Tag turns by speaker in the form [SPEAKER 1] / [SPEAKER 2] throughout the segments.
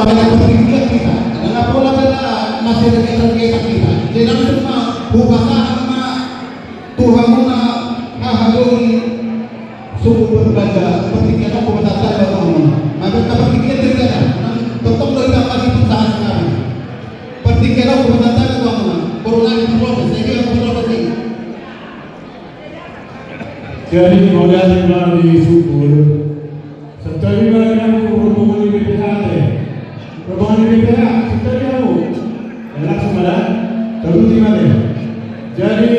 [SPEAKER 1] adalah pertimbangan kita, adalah pola adalah masyarakat kita. Jadi semua bukan Tuhan mana hahadul suku berbeda seperti kita bukan saja orang. Maka seperti kita terkena, tetap mereka kasih pesan sekarang. Seperti kita bukan saja orang. Perulangan proses, saya kira proses ini.
[SPEAKER 2] Jadi modal yang di subur. Setelah ini berhubungan di BPH, berhubungan di BPH, setelah itu, enak semua, terus di mana? Jadi,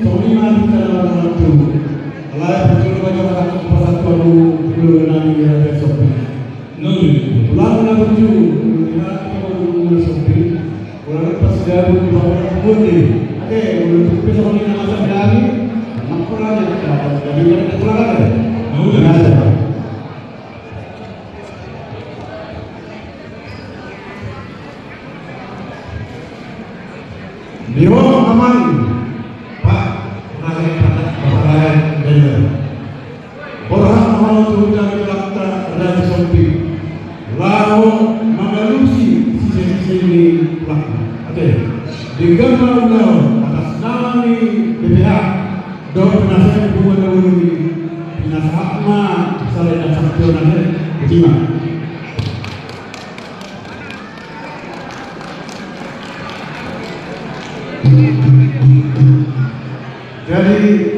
[SPEAKER 2] soalnya kita dalam waktu, kalau betul banyak orang pasal baru belum nanti ada sesuatu. Pulang baju, kita baru sesuatu, pulang pas baru bawa budi, oke, untuk bisa mengenal masa dari, makulah jadi kita pulang ada, nggak ada. Dewa aman, Pak Rakyat Bapak Bener. Orang mau turunkan fakta dari Sompi, lalu mengalusi sisi pelaku. Oke, digambar atas nama BPH, dok penasihat hubungan dahulu penasihatnya salah dan satu nasihat terima. Jadi